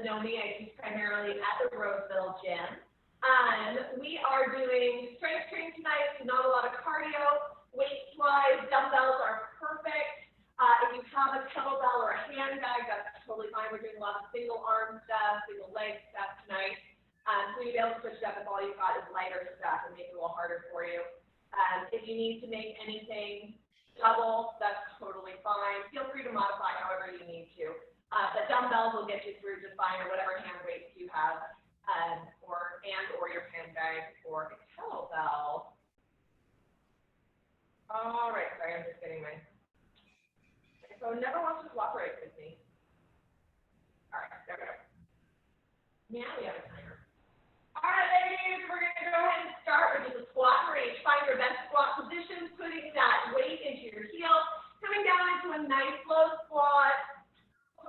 doesn't know me, I teach primarily at the Roseville Gym. We are doing strength training tonight, so not a lot of cardio. Weight-wise, dumbbells are perfect. If you have a kettlebell or a handbag, that's totally fine. We're doing a lot of single arm stuff, single leg stuff tonight. So you'll be able to switch it up if all you've got is lighter stuff and make it a little harder for you. If you need to make anything double, that's totally fine. Feel free to modify however you need to. But dumbbells will get you through just fine, or whatever hand weights you have, or your handbag or a kettlebell. All right, sorry, I'm just getting my phone never wants to cooperate with me. All right, there we go. Now we have a timer. All right, ladies, we're going to go ahead and start with just a squat range. Find your best squat position, putting that weight into your heels, coming down into a nice low squat,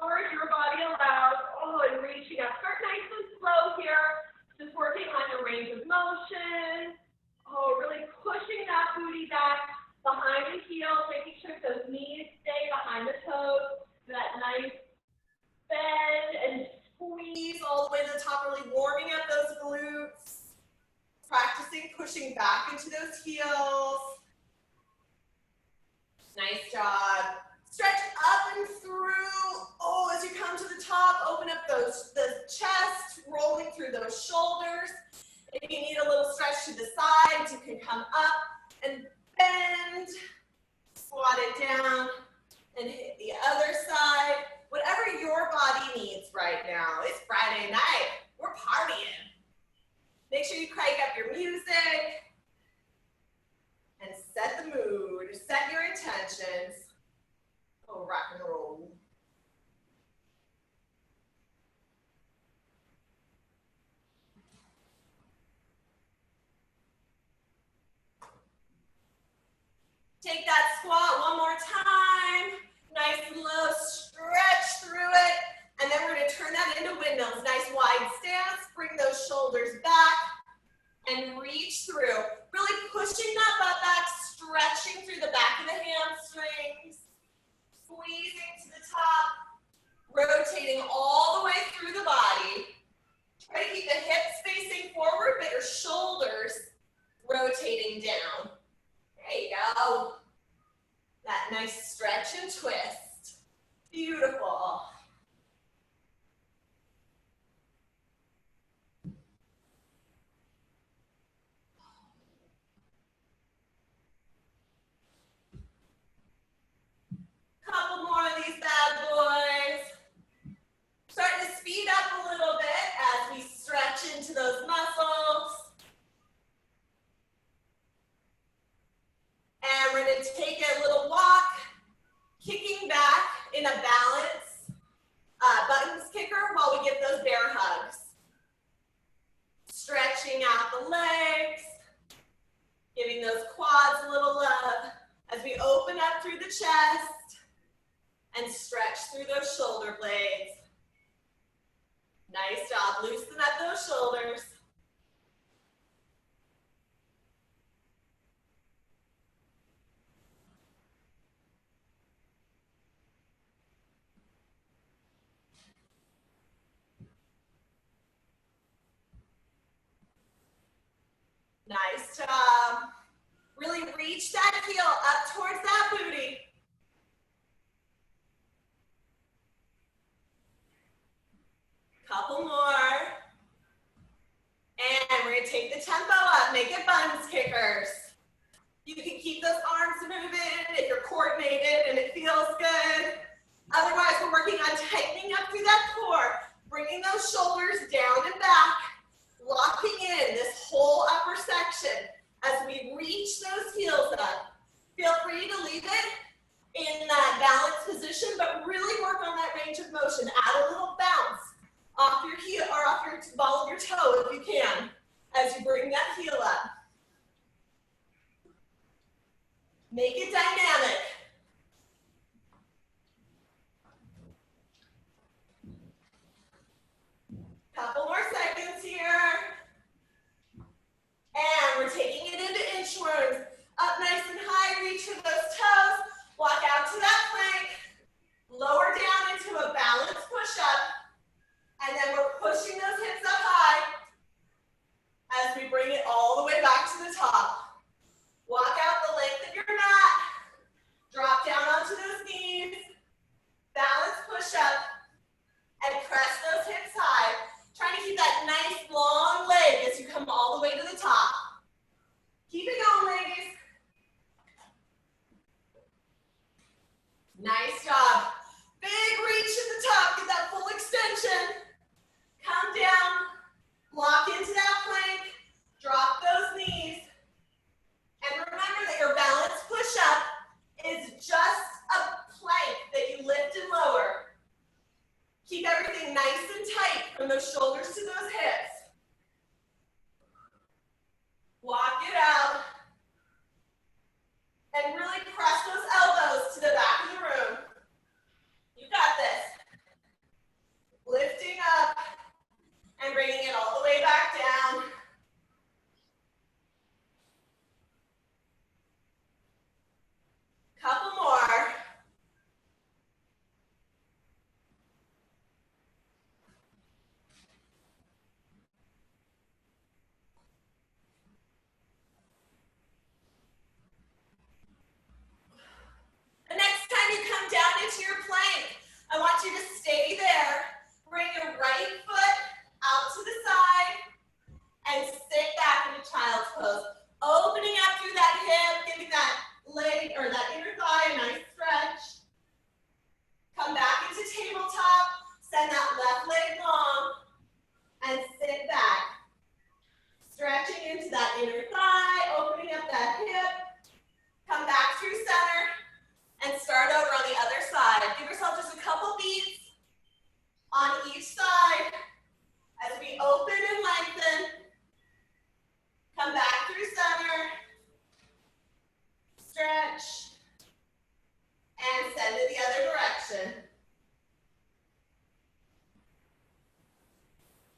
or as your body allows. Oh, and reaching up. Start nice and slow here, just working on your range of motion. Oh, really pushing that booty back behind the heels, making sure those knees stay behind the toes. That nice bend and squeeze all the way to the top, really warming up those glutes. Practicing pushing back into those heels. Nice job. Stretch up and through. Oh, as you come to the top, open up the chest, rolling through those shoulders. If you need a little stretch to the sides, you can come up and bend, squat it down, and hit the other side. Whatever your body needs right now. It's Friday night. We're partying. Make sure you crank up your music and set the mood, set your intentions. Oh, rock and roll. Take that squat one more time. Nice and low, stretch through it. And then we're gonna turn that into windmills. Nice wide stance, bring those shoulders back and reach through. Really pushing that butt back, stretching through the back of the hamstrings, squeezing to the top, rotating all the way through the body. Try to keep the hips facing forward, but your shoulders rotating down. There you go. That nice stretch and twist. Beautiful. Couple more of these bad boys. Starting to speed up a little bit as we stretch into those muscles. And we're going to take a little walk, kicking back in a balance buttons kicker while we give those bear hugs. Stretching out the legs, giving those quads a little love as we open up through the chest and stretch through those shoulder blades. Nice job. Loosen up those shoulders. Nice job. Really reach that heel up towards that booty. Couple more. And we're going to take the tempo up, make it buns kickers. You can keep those arms moving if you're coordinated and it feels good. Otherwise, we're working on tightening up through that core, bringing those shoulders down and back, locking in this whole upper section as we reach those heels up. Feel free to leave it in that balanced position, but really work on that range of motion. Add a little bounce off your heel or off your ball of your toe if you can, as you bring that heel up. Make it dynamic. Couple more seconds here. And we're taking it into inchworms. Up nice and high, reach for those toes. Walk out to that plank. Lower down into a balanced push-up. And then And really press those elbows to the back of the room. You got this. Lifting up and bringing it all the way back down. Couple more. The next time you come down into your plank, I want you to stay there. Bring your right foot out to the side and sit back in a child's pose. Opening up through that hip, giving that leg or that inner thigh a nice stretch. Come back into tabletop, send that left leg long, and sit back. Stretching into that inner thigh, opening up that hip. Come back through center, and start over on the other side. Give yourself just a couple beats on each side as we open and lengthen. Come back through center. Stretch. And send it the other direction.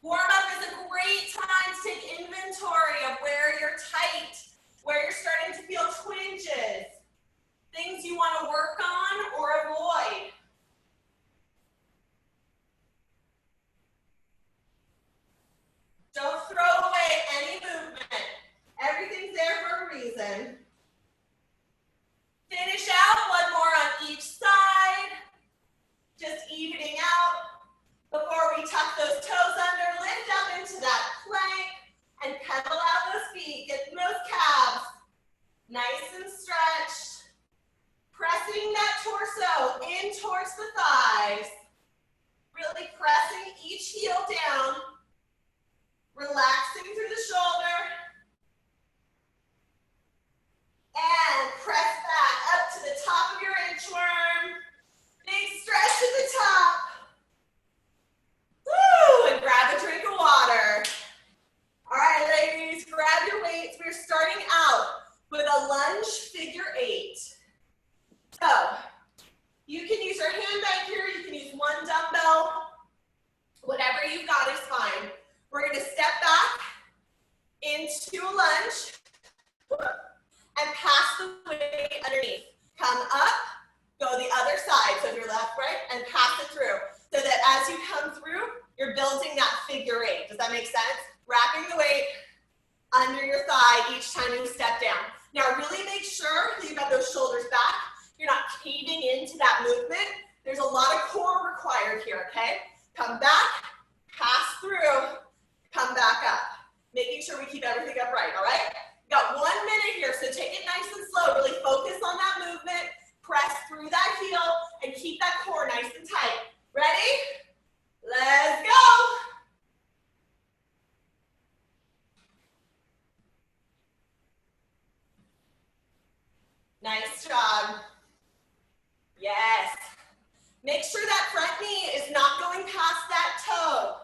Warm up is a great time to take inventory of where you're tight, where you're starting to feel twinges, things you want to work on or avoid. Don't throw away any movement. Everything's there for a reason. Finish out one more on each side. Just evening out. Before we tuck those toes under, lift up into that plank and pedal out those feet. Get those calves nice and stretched. Pressing that torso in towards the thighs. Really pressing each heel down. Relaxing through the shoulder. And press back up to the top of your inchworm. Big stretch to the top. Woo! And grab a drink of water. All right, ladies, grab your weights. We're starting out with a lunge figure 8. So, you can use your hand bag here. You can use one dumbbell. Whatever you've got is fine. We're going to step back into a lunge and pass the weight underneath. Come up, go the other side, so your left, right, and pass it through. So that as you come through, you're building that figure 8. Does that make sense? Wrapping the weight under your thigh each time you step down. Now really make sure that you've got those shoulders back. You're not caving into that movement. There's a lot of core required here, okay? Come back, pass through, come back up. Making sure we keep everything upright, all right? Got 1 minute here, so take it nice and slow. Really focus on that movement. Press through that heel and keep that core nice and tight. Ready? Let's go. Nice job. Yes. Make sure that front knee is not going past that toe.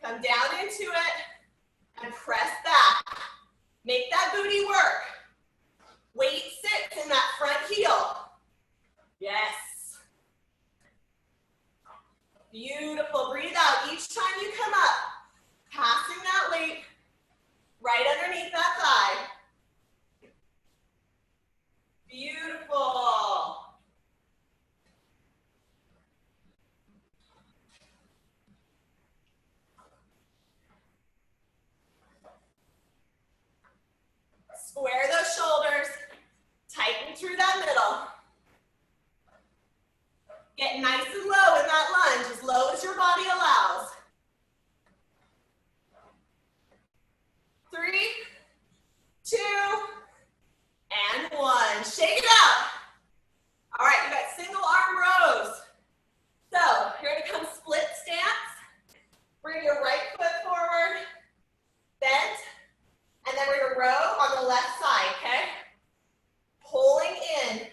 Come down into it and press back. Make that booty work. Weight sits in that front heel. Yes. Beautiful. Breathe out each time you come up. Passing that weight right underneath that thigh. Beautiful. Square those shoulders. Tighten through that middle. Get nice and low in that lunge, as low as your body allows. 3, 2, and 1. Shake it out. All right, you got single arm rows. So you're gonna come split stance. Bring your right foot forward, bent, and then we're gonna row on the left side, okay? Pulling in.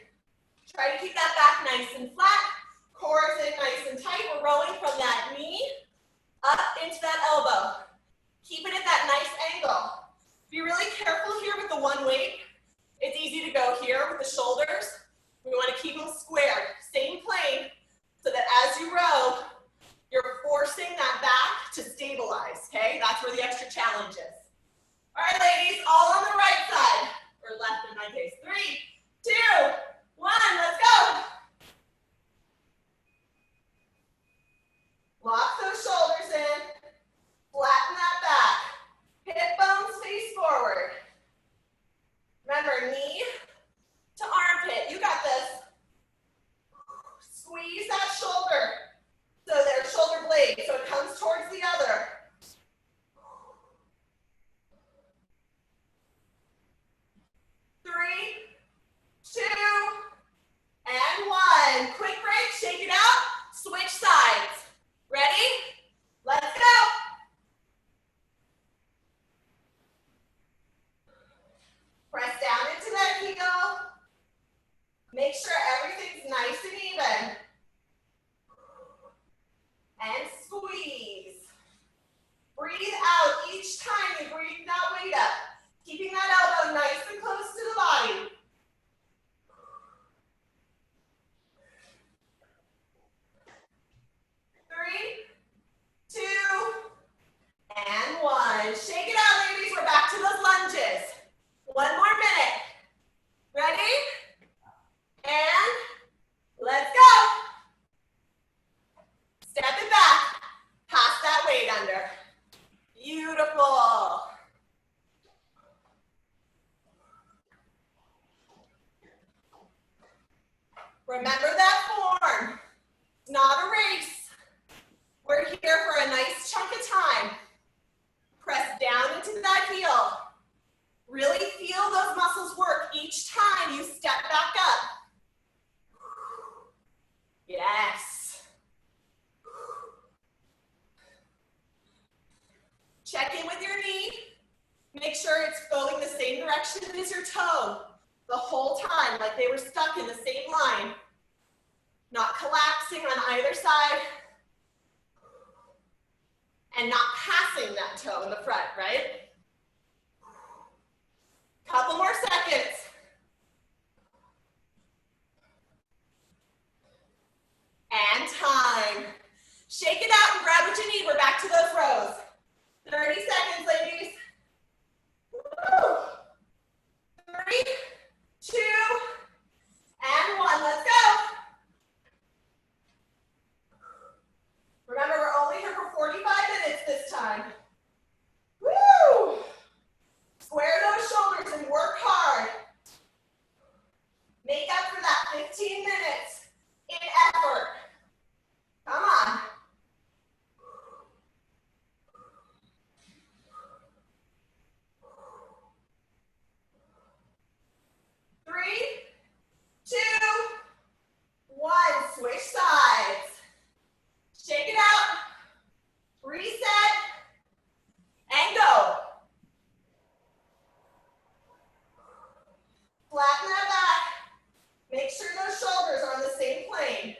Try to keep that back nice and flat. Core is in nice and tight. We're rowing from that knee up into that elbow. Keep it at that nice angle. Be really careful here with the one weight. It's easy to go here with the my case. 3, 2, 1, let's go. Lock those shoulders in. Flatten that back. Hip bones face forward. Remember, knee to armpit. You got this. Squeeze that shoulder. So there's shoulder blade, so it comes towards the other. Three, 2, and 1. Quick break, shake it out, switch sides. Ready? Let's go. Press down into that heel. Make sure everything's nice and even. And squeeze. Breathe out each time you breathe that weight up. Keeping that elbow nice and close to the body. Three, 2, and 1. Shake it out, ladies. We're back to those lunges. 1 more minute. Ready? And let's go. Step it back. Pass that weight under. Beautiful. Remember that form. It's not a race. We're here for a nice chunk of time. Press down into that heel. Really feel those muscles work each time you step back up. Yes. Check in with your knee. Make sure it's going the same direction as your toe the whole time, like they were stuck in the same line. Not collapsing on either side. And not passing that toe in the front, right? Couple more seconds. And time. Shake it out and grab what you need. We're back to those rows. 30 seconds, ladies. Woo. 3, 2, and 1. Let's go. Remember, we're only here for 45 minutes this time. Woo! Square those shoulders and work hard. Make up for that 15 minutes in effort. Come on. Three, 2, 1. Switch sides. Shake it out. Reset. And go. Flatten that back. Make sure those shoulders are on the same plane.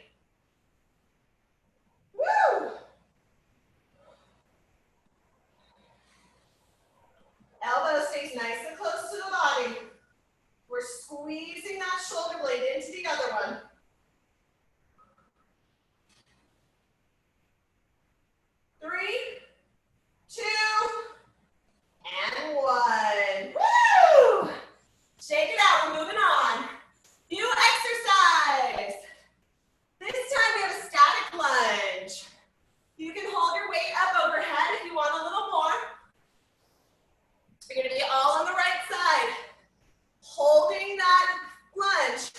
Woo! Elbow stays nice and close to the body. We're squeezing that shoulder blade into the other one. Three, 2, and 1. Woo! Shake it out, we're moving on. New exercise. This time we have a static lunge. You can hold your weight up overhead if you want a little more. You're gonna be all on the right side. Holding that lunge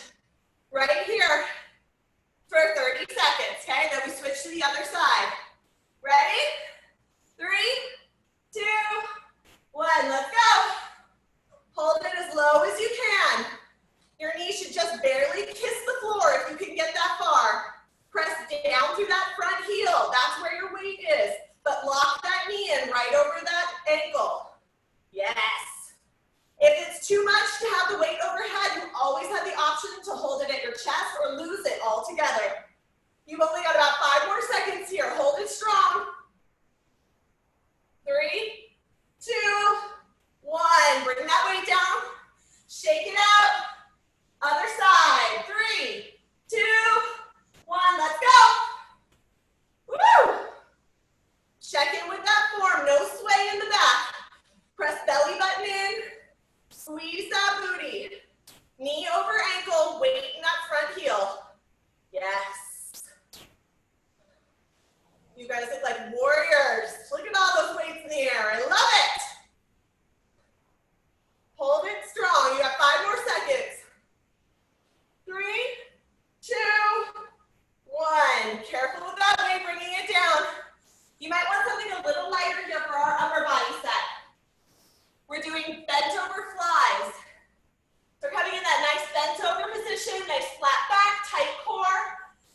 Knee over ankle, weight in that front heel. Yes. You guys look like warriors. Look at all those weights in the air. I love it. Hold it strong. You have 5 more seconds. 3, 2, 1. Careful with that weight, bringing it down. You might want something a little lighter here for our upper body set. We're doing bent over flies. So coming in that nice bent over position, nice flat back, tight core,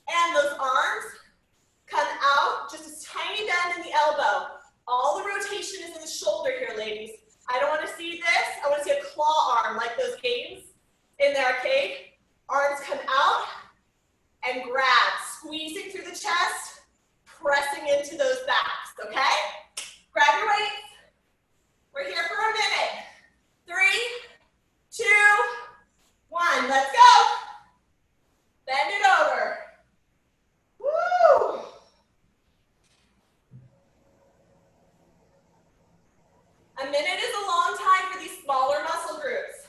and those arms come out, just a tiny bend in the elbow. All the rotation is in the shoulder here, ladies. I don't want to see this. I want to see a claw arm like those games in the arcade. Arms come out and grab, squeezing through the chest, pressing into those backs, okay? Grab your weights. We're here for a minute. 3, 2, 1. Let's go. Bend it over. Woo! A minute is a long time for these smaller muscle groups.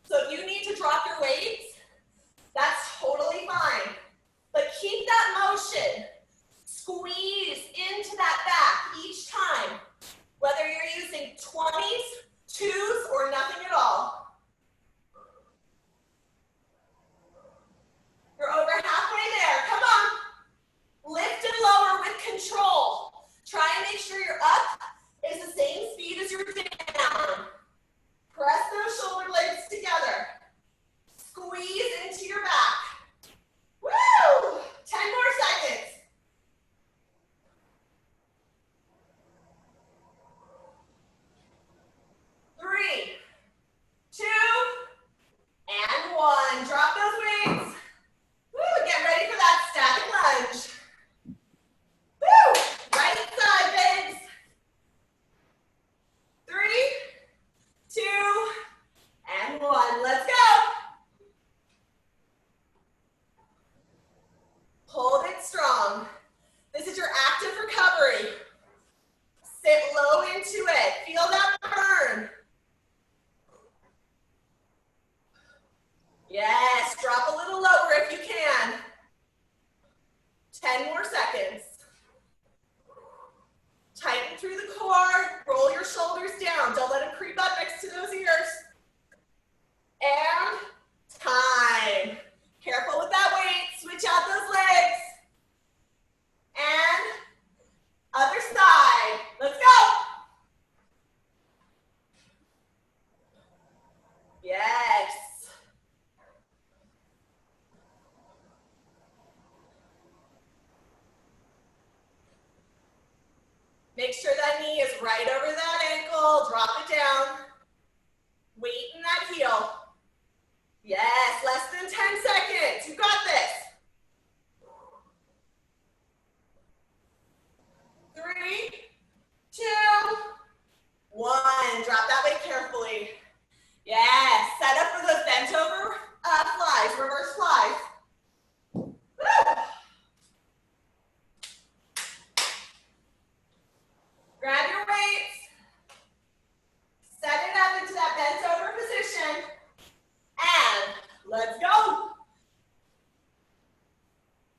So if you need to drop your weights, that's totally fine. But keep that motion. Squeeze into that back each time, whether you're using 20s, 2s, or nothing at all. You're over halfway there. Come on. Lift and lower with control. Try and make sure your up is the same speed as your down. Press those shoulder blades together. Squeeze into your back. Woo! 10 more seconds. Three, 2, and 1. Drop those weights. Woo! Get ready for that static lunge. Woo! Right side, babes. 3, 2, and 1. Let's go. Hold it strong. This is your active recovery. Sit low into it. Feel that burn. Yes, drop a little lower if you can. 10 more seconds. Tighten through the core, roll your shoulders down. Don't let them creep up next to those ears. And time. Careful with that weight, switch out those legs. And other side, let's go. Yes. Make sure that knee is right over that ankle. Drop it down. Weight in that heel. Yes, less than 10 seconds. You got this. 3, 2, 1. Drop that weight carefully. Yes, set up for those bent over flies, reverse flies. Woo! Grab your weights, set it up into that bent over position, and let's go.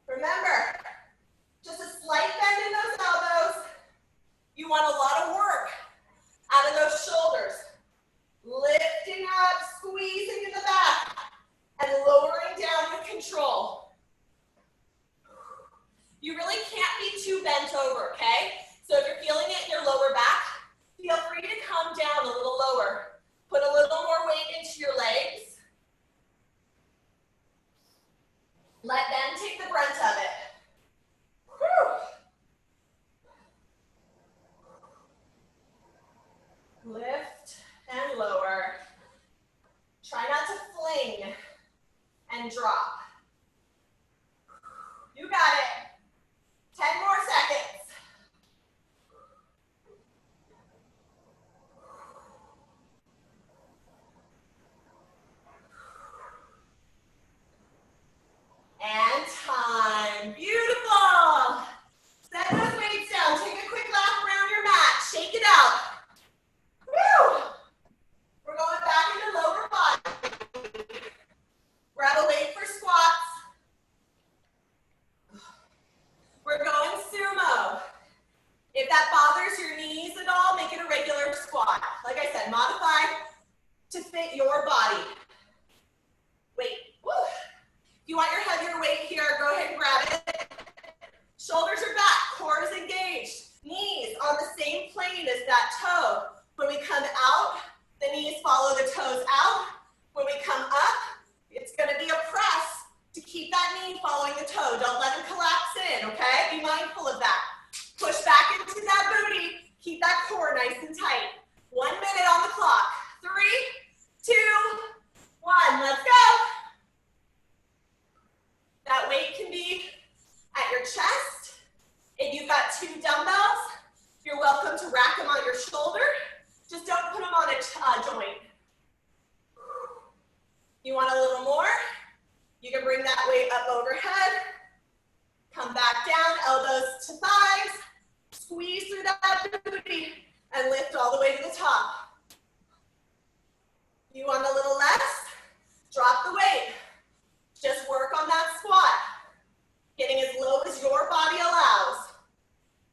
Remember, just a slight bend in those elbows. You want a lot of work out of those shoulders. Lifting up, squeezing in the back, and lowering down with control. You really can't be too bent over, okay? So if you're feeling it in your lower back, feel free to come down a little lower. Put a little more weight into your legs. Let them take the brunt of it. Whew. Lift and lower. Try not to fling and drop. You got it. 10 more seconds. And time. Beautiful. Set those weights down. Take a quick lap around your mat. Shake it out. Woo! We're going back into low your body. Wait, woo. If you want your heavier weight here, go ahead and grab it. Shoulders are back, core is engaged. Knees on the same plane as that toe. When we come out, the knees follow the toes out. When we come up, it's gonna be a press to keep that knee following the toe. Don't let them collapse in, okay? Be mindful of that. Push back into that booty. Keep that core nice and tight. 1 minute on the clock. 3, 2, 1, let's go. That weight can be at your chest. If you've got 2 dumbbells, you're welcome to rack them on your shoulder. Just don't put them on a joint. You want a little more? You can bring that weight up overhead. Come back down, elbows to thighs. Squeeze through that booty and lift all the way to the top. You want a little less? Drop the weight. Just work on that squat. Getting as low as your body allows.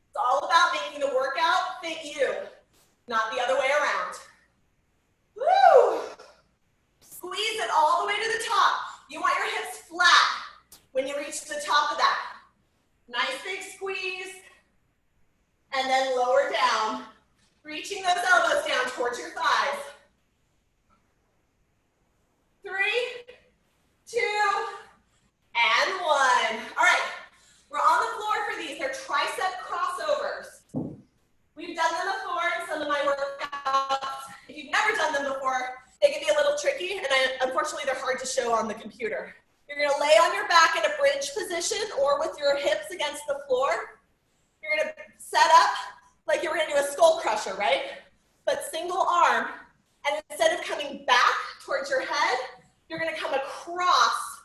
It's all about making the workout fit you, not the other way around. Woo! Squeeze it all the way to the top. You want your hips flat when you reach the top of that. Nice big squeeze. And then lower down, reaching those elbows down towards your thighs. 3, 2, and 1. All right, we're on the floor for these. They're tricep crossovers. We've done them before in some of my workouts. If you've never done them before, they can be a little tricky, and unfortunately, they're hard to show on the computer. You're gonna lay on your back in a bridge position or with your hips against the floor. You're gonna set up like you were gonna do a skull crusher, right? But single arm, and instead of coming back towards your head, you're gonna come across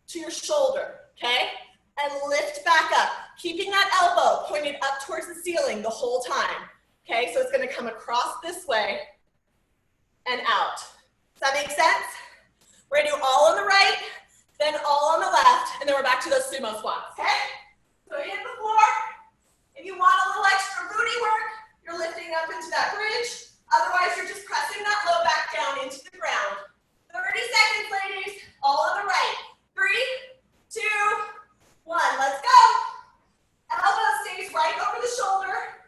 to your shoulder, okay? And lift back up, keeping that elbow pointed up towards the ceiling the whole time, okay? So it's gonna come across this way and out. Does that make sense? We're gonna do all on the right, then all on the left, and then we're back to those sumo squats, okay? So hit the floor. If you want a little extra booty work, you're lifting up into that bridge. Otherwise, you're just pressing that low back down into the ground. 30 seconds, ladies, all on the right. 3, 2, 1, let's go. Elbow stays right over the shoulder,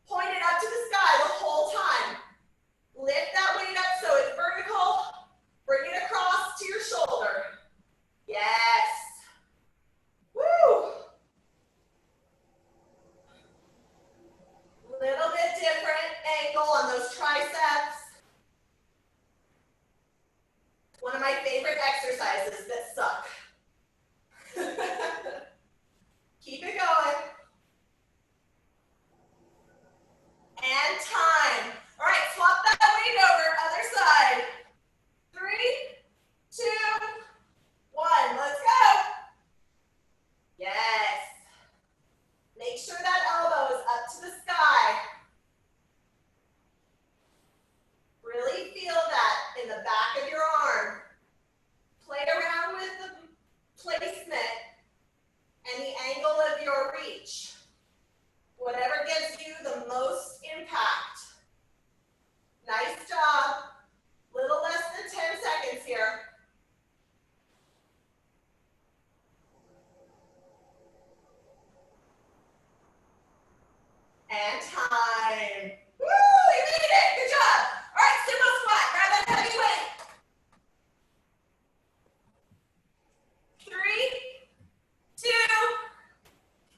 pointed up to the sky the whole time. Lift that weight up so it's vertical. Bring it across to your shoulder. Yes. Woo. Little bit different angle on those triceps. One of my favorite exercises that suck. Keep it going. And time. All right, swap that weight over, other side. 3, 2, 1, let's go. Yes. Make sure that elbow is up to the sky. Really feel that in the back of your arm. Play around with the placement and the angle of your reach. Whatever gives you the most impact. Nice job. Little less than 10 seconds here. And time. Woo, you made it. Good job. All right, sumo squat. Grab that heavy weight. 3, 2,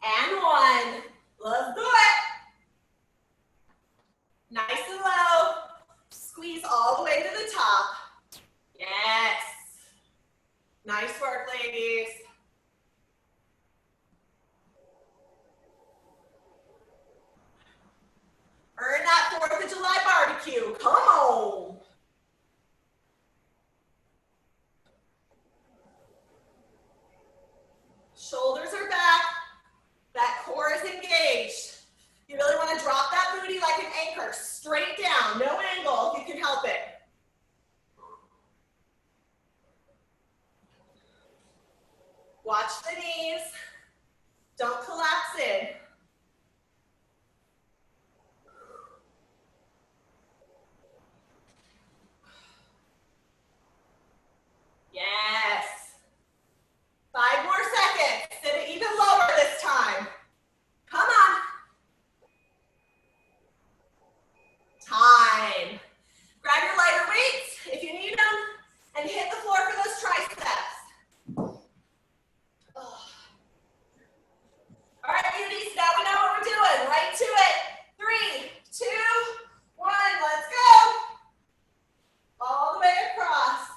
and 1. Let's do it. Nice and low. Squeeze all the way to the top. Yes. Nice work, ladies. Earn that 4th of July barbecue. Come on. Shoulders are back. That core is engaged. You really want to drop that booty like an anchor, straight down, no angle if you can help it. and hit the floor for those triceps. Oh. All right, beauties, now we know what we're doing. Right to it. 3, 2, 1, let's go. All the way across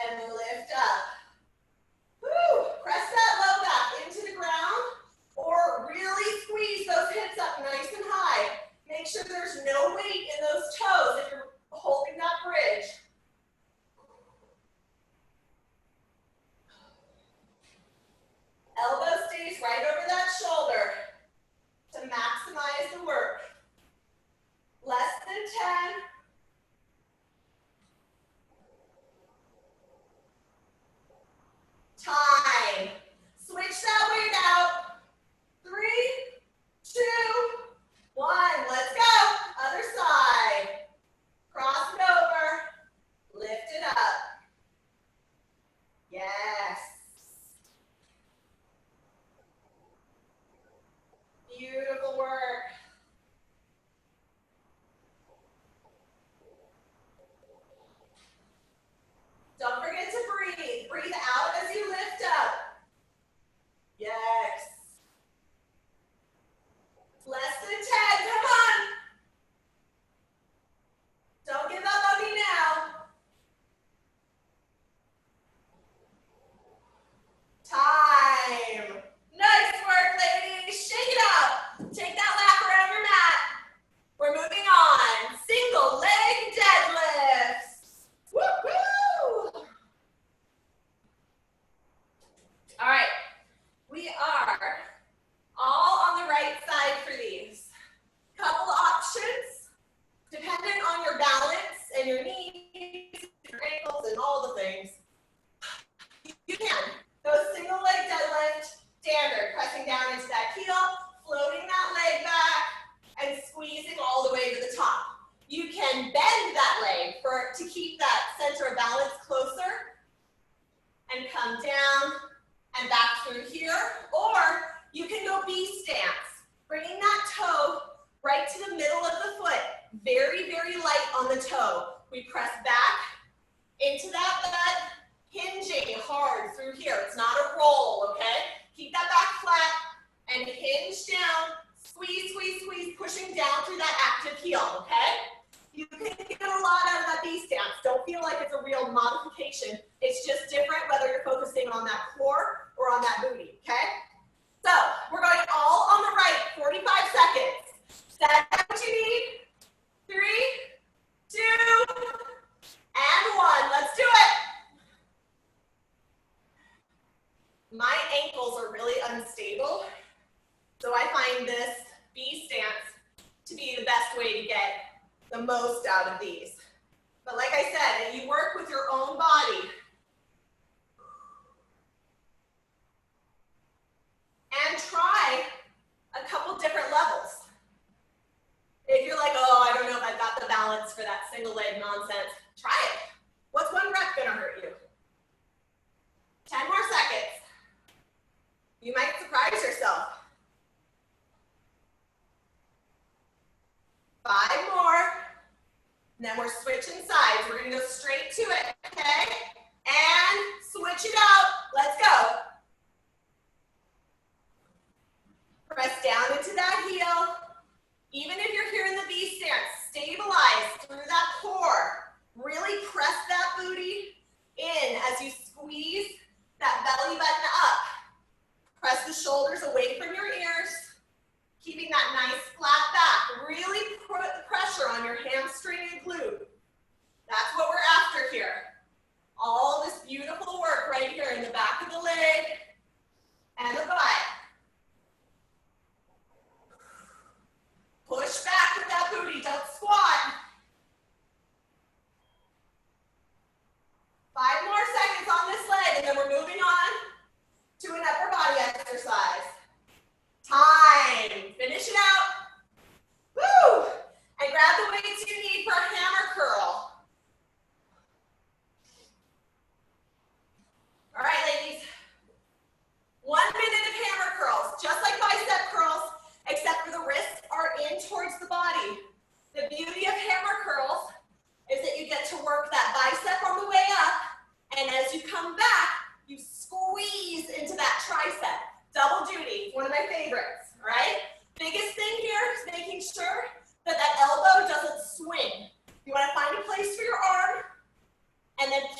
and lift up. Woo. Press that low back into the ground or really squeeze those hips up nice and high. Make sure there's no weight in those toes if you're holding that bridge. Elbow stays right over that shoulder to maximize the work. Less than 10. Time. Switch that weight out. 3, 2, 1. Let's go. Other side. Cross it over. Lift it up. Yes. Beautiful work. Don't forget to breathe. Breathe out as you lift up. Yes. Less than 10. Come on. Don't give up on me now. Time. Nice work, ladies. Shake it up. Take that lap around your mat. We're moving on. Single leg deadlifts. Woo-hoo! All right. We are all on the right side for these. Couple options, depending on your balance and your knees, your ankles, and all the things. You can go single leg deadlift, standard, pressing down into that heel, floating that leg back, and squeezing all the way to the top. You can bend that leg to keep that center of balance closer, and come down and back through here, or you can go B stance, bringing that toe right to the middle of the foot, very, very light on the toe. We press back into that butt, hinging hard through here. It's not a roll, okay? Keep that back flat and hinge down, squeeze, squeeze, squeeze, pushing down through that active heel, okay? You can get a lot out of that B stance. Don't feel like it's a real modification. It's just different whether you're focusing on that core or on that booty, okay? So we're going all on the right, 45 seconds. That's what you need. 3, 2, and 1. Let's do it. My ankles are really unstable, so I find this B stance to be the best way to get the most out of these. But like I said, you work with your own body. And try a couple different levels. If you're like, oh, I don't know if I've got the balance for that single leg nonsense, try it. What's one rep gonna hurt you? 10 more seconds. You might surprise yourself. 5 more. And then we're switching sides. We're gonna go straight to it, okay? And switch it out. Let's go. Press down into that heel. Even if you're here in the B stance, stabilize through that core.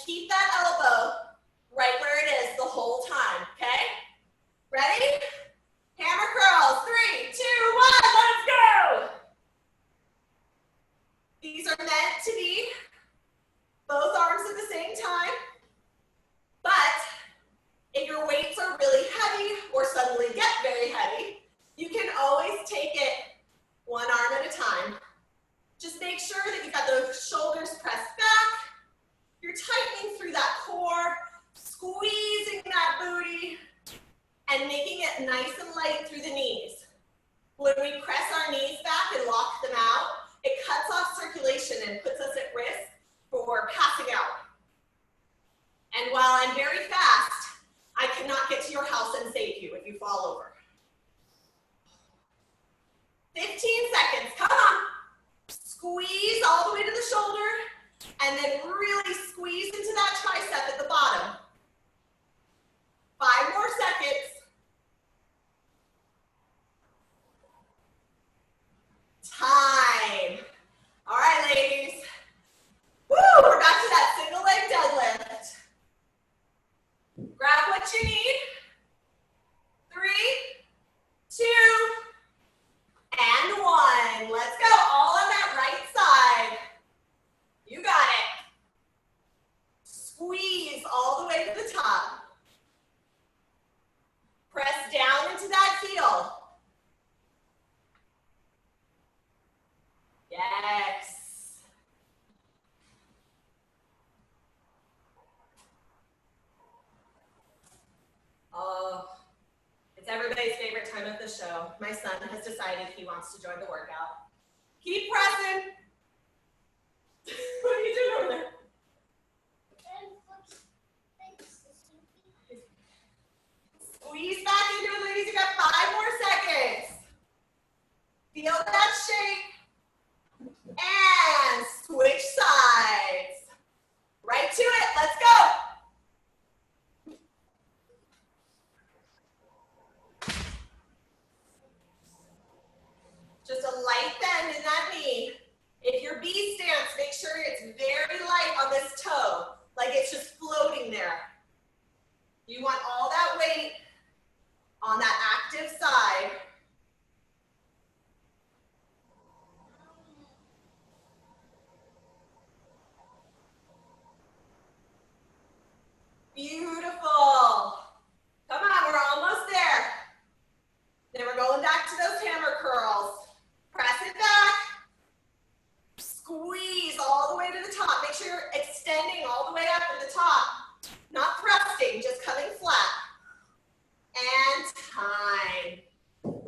keep that elbow right where it is the whole time, okay? Ready? Hammer curls, 3, 2, 1, let's go! These are meant to be both arms at the same time, but if your weights are really heavy or suddenly get very heavy, you can always take it one arm at a time. Just make sure that you've got those shoulders pressed back. You're tightening through that core, squeezing that booty, and making it nice and light through the knees. When we press our knees back and lock them out, it cuts off circulation and puts us at risk for passing out. And while I'm very fast, I cannot get to your house and save you if you fall over. 15 seconds, come on. Squeeze all the way to the shoulder, and then really squeeze into that tricep at the bottom. 5 more seconds. Time. All right, ladies. Woo, we're back to that single leg deadlift. Grab what you need. 3, 2, and 1. Let's go. All on that right side. You got it. Squeeze all the way to the top. Press down into that heel. Yes. Oh, it's everybody's favorite time of the show. My son has decided he wants to join the workout. Keep pressing. What are you doing over there? Squeeze back into it, ladies. You got 5 more seconds. Feel that shake. And switch sides. Right to it. Let's go. Just a light bend in that knee. If your B stance, make sure it's very light on this toe, like it's just floating there. You want all that weight on that active side. Beautiful. Come on, we're almost there. Then we're going back to those hammer curls. Press it back. Squeeze all the way to the top. Make sure you're extending all the way up at the top. Not thrusting, just coming flat. And time. Woo!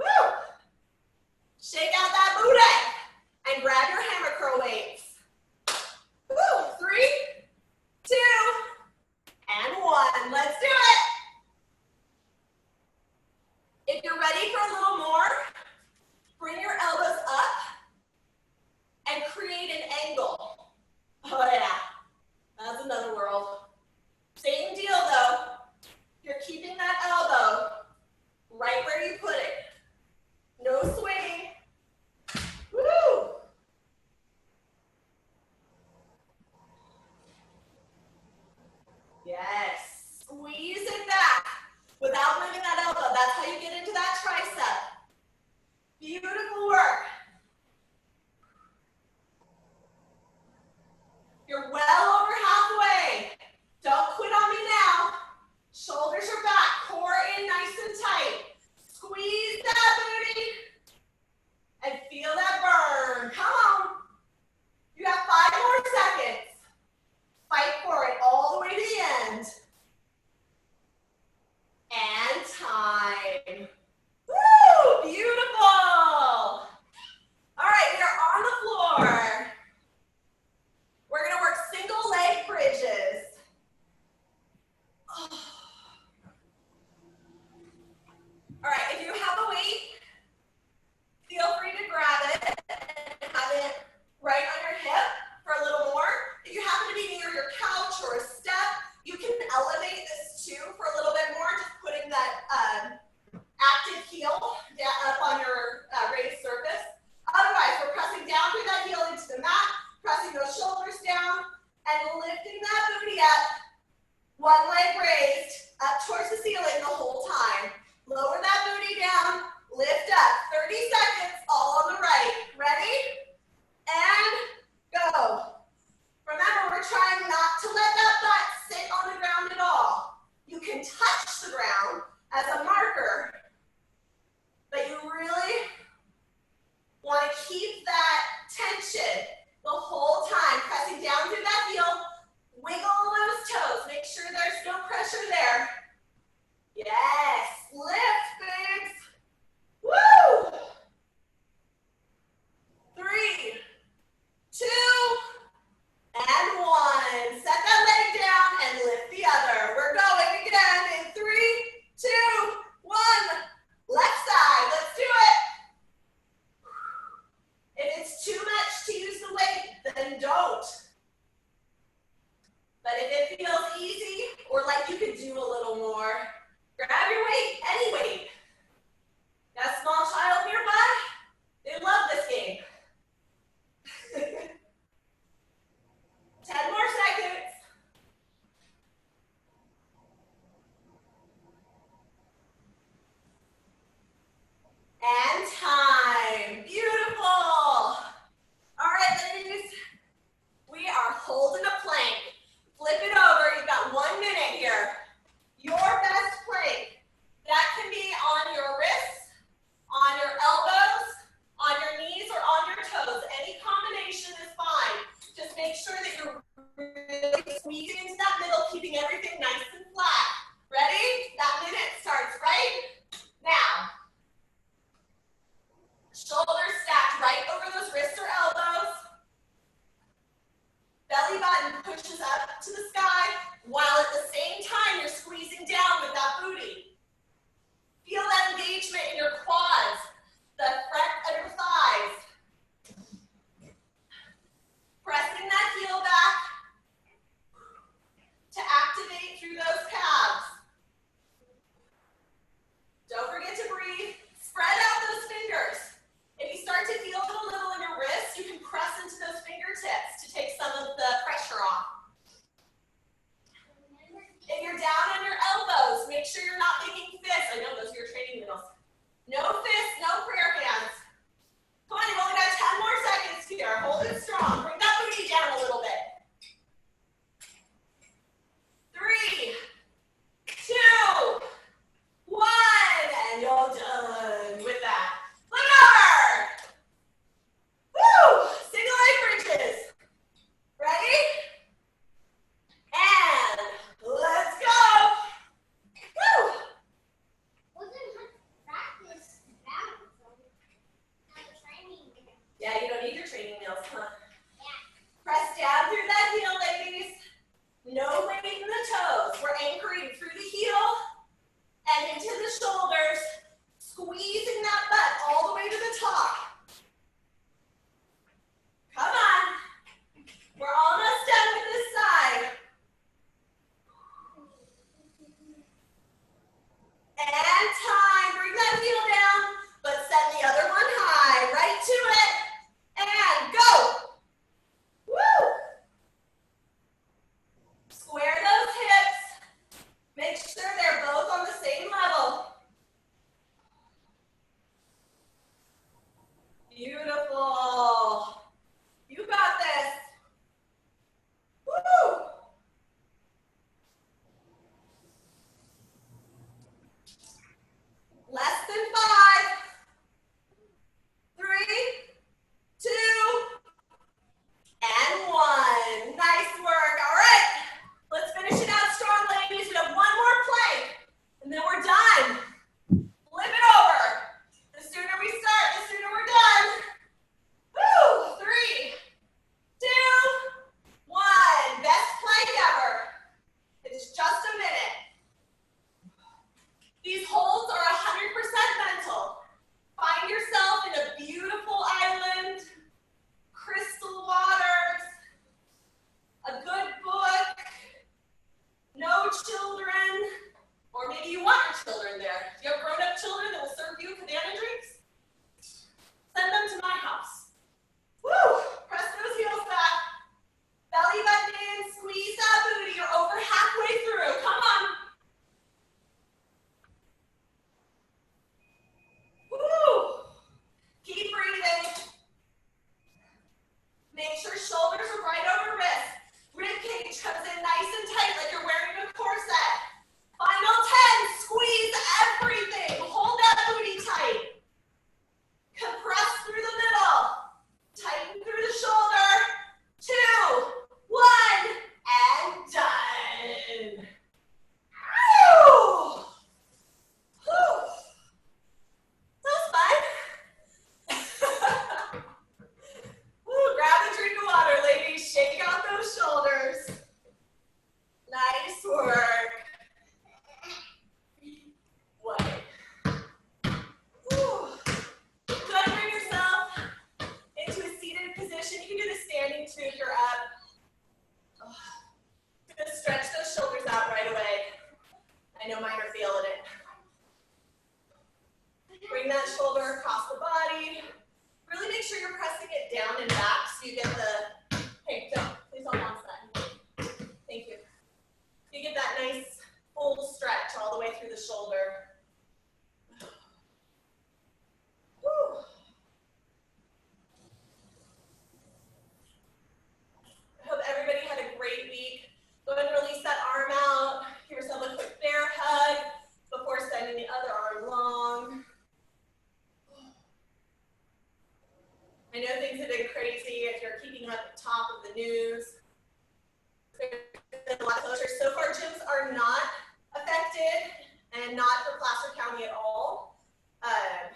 Shake out that booty. And grab your hammer curl weights. Woo! 3, 2, and 1. Let's do it. If you're ready for a little more, bring your elbows up and create an angle. Oh yeah, that's another world. Same deal though. You're keeping that elbow right where you put it. No swinging. Woo! Yes, squeeze it back without moving that elbow. That's how you get into that tricep. Beautiful work. You're well over halfway. Don't quit on me now. Shoulders are back, core in nice and tight. Squeeze that booty and feel that burn. Come on. You have 5 more seconds. Fight for it all the way to the end. One leg raised, up towards the ceiling the whole time. Lower that booty down, lift up. 30 seconds, all on the right. Ready? And go. Remember, we're trying not to let that butt sit on the ground at all. You can touch the ground as a marker, but you really want to keep that tension the whole time, pressing down through that heel. Wiggle those toes. Make sure there's no pressure there. Yes. Lift, babes. Woo! 3, 2, and 1. Set that leg down and lift the other. We're going again in 3, 2, 1. Left side. Let's do it. If it's too much to use the weight, then don't. But if it feels easy or like you could do a little more, grab your weight, any weight. Got a small child nearby? They love this game. 10 more seconds. And time. Beautiful. All right, ladies. We are holding a plank. Flip it over. You've got 1 minute here. Your best plank. That can be on your wrists, on your elbows, on your knees, or on your toes. Any combination is fine. Just make sure that you're really squeezing into that middle, keeping everything nice and flat. Ready? That minute starts right now. Shoulders stacked right over those wrists or elbows. Belly button pushes up to the sky, while at the same time you're squeezing down with that booty. Feel that engagement in your quads, the front of your thighs. Pressing that heel back to activate through those calves. Don't forget to breathe. Spread out those fingers. If you start to feel it a little in your wrists, you can press into those fingertips to take some of the pressure off. If you're down on your elbows, make sure you're not making fists. I know those are your training wheels. No fists, no prayer hands. Come on, you've only got 10 more seconds here. Hold it strong. Bring that booty down a little bit. 3, 2, 1, and you're done with that. Look over. Woo! Single leg bridges. Ready? And let's go. Woo! Yeah, you don't need your training wheels, huh? Yeah. Press down through that heel, ladies. No weight in the toes. We're anchoring through the heel and into the shoulders, squeezing that butt all the way to the top. Come on. We're almost done with this side. And time. Bring that heel down, but send the other one high. Right to it. And go. Woo! Square those hips. Make sure they're both on the same level. Beautiful. You got this. Woo! Less than 5. 3, 2, and 1. Nice work. All right. Let's finish it out strong, ladies. We have 1 more plank, and then we're done. Flip it over. The sooner we start, the sooner we're done. Woo! 3, 2, 1. Best plank ever. It is just a minute. These holds are 100% mental. Find yourself in a beautiful island, crystal waters, a good book, no children, or maybe you want your children there. Do you have grown-up children that will serve you banana drinks? Send them to my house. Woo! Press those heels back. Belly button in, squeeze that booty. You're over halfway through. out right away. I know mine are feeling it. Bring that shoulder across the body. Really make sure you're pressing it down and back so you get the, hey, please don't bounce that. Thank you. You get that nice full stretch all the way through the shoulder. Woo. I hope everybody had a great week. Go ahead and release that arm out. Give yourself a quick bear hug before sending the other arm long. I know things have been crazy if you're keeping up at the top of the news. There's been a lot of closures. So far, gyms are not affected and not for Placer County at all.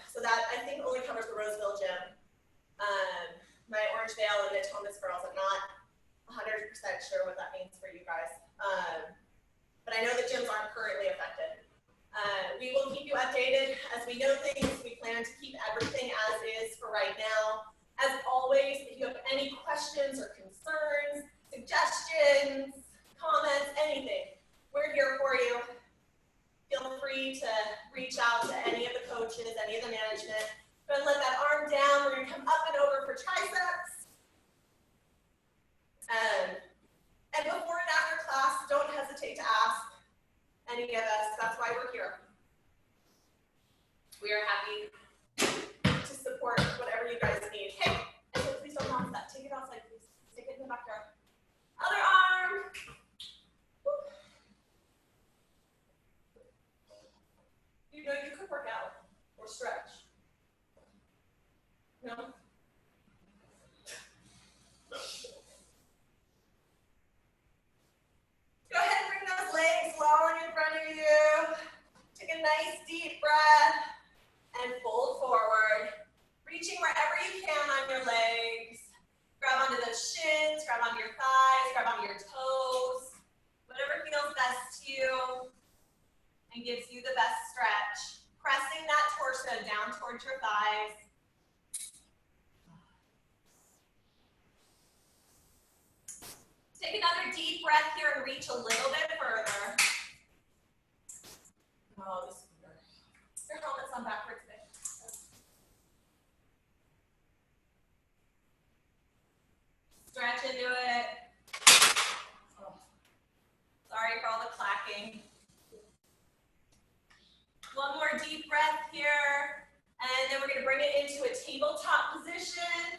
So that I think only covers the Roseville gym. My Orangevale and Natomas girls, I'm not 100% sure what that means for you guys. But I know the gyms aren't currently affected. We will keep you updated as we know things. We plan to keep everything as is for right now. As always, if you have any questions or concerns, suggestions, comments, anything, we're here for you. Feel free to reach out to any of the coaches, any of the management. Go ahead and let that arm down. We're going to come up and over for triceps. And before and after class, don't hesitate to ask any of us. That's why we're here. We are happy to support whatever you guys need. Hey, please don't bounce that. Take it outside, please. Stick it in the backyard. Other arm. Woo. You know, you could work out or stretch. No? Go ahead and bring those legs long in front of you. Take a nice deep breath and fold forward. Reaching wherever you can on your legs. Grab onto those shins, grab onto your thighs, grab onto your toes. Whatever feels best to you and gives you the best stretch. Pressing that torso down towards your thighs. Take another deep breath here and reach a little bit further. Oh, this is weird. Your helmet's on backwards today. Stretch into it. Oh. Sorry for all the clacking. One more deep breath here. And then we're going to bring it into a tabletop position.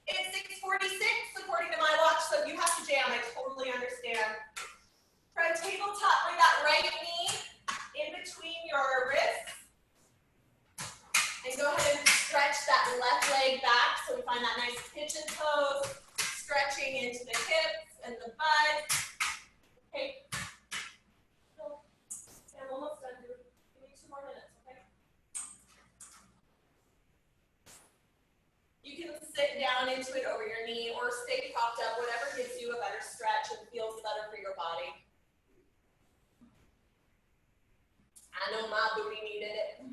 It's 6:46 according to my watch, so if you have to jam, I totally understand. For a tabletop, bring that right knee in between your wrists. And go ahead and stretch that left leg back so we find that nice pigeon pose. Stretching into the hips and the butt. Okay. I'm almost done, dude. Give me 2 more minutes, okay? You can sit down into it over your knee or stay propped up, whatever gives you a better stretch and feels better for your body. I know my booty needed it.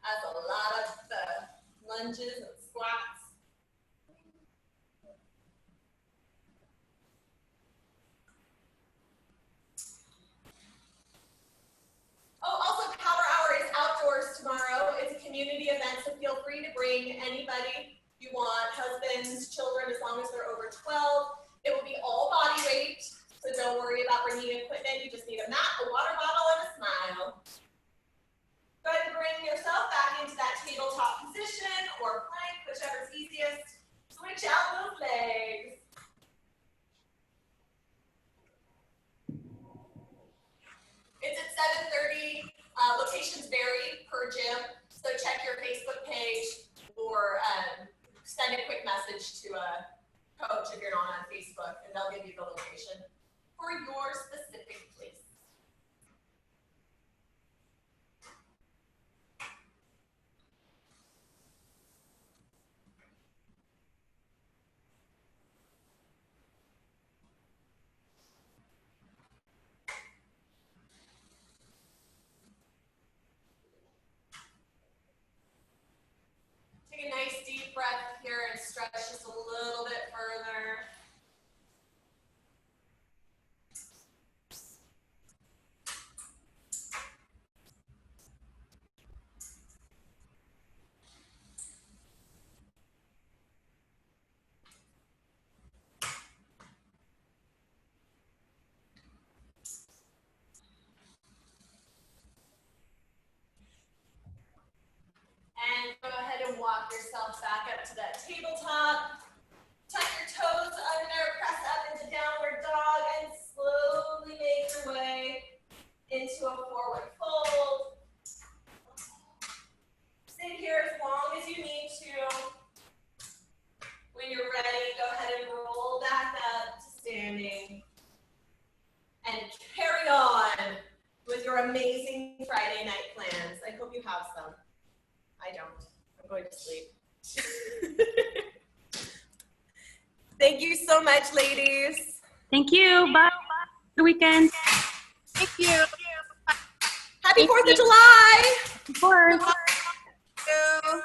That's a lot of lunges and squats. Oh, also Power Hour is outdoors tomorrow. It's a community event, so feel free to bring anybody you want, husbands, children, as long as they're over 12. It will be all body weight, so don't worry about bringing equipment. You just need a mat, a water bottle, and a smile. Go ahead and bring yourself back into that tabletop position or plank, whichever's easiest. Switch out those legs. It's at 7:30. Locations vary per gym, so check your Facebook page or send a quick message to a coach if you're not on Facebook, and they'll give you the location for your specific place. Take a nice deep breath here and stretch just a little bit further. walk yourself back up to that tabletop. Tuck your toes under, press up into downward dog, and slowly make your way into a forward fold. Sit here as long as you need to. When you're ready, go ahead and roll back up to standing. And carry on with your amazing Friday night plans. I hope you have some. I don't. I'm going to sleep. Thank you so much, ladies. Thank you. Bye. Good weekend. Thank you. Happy 4th of July. Of course. Thank you.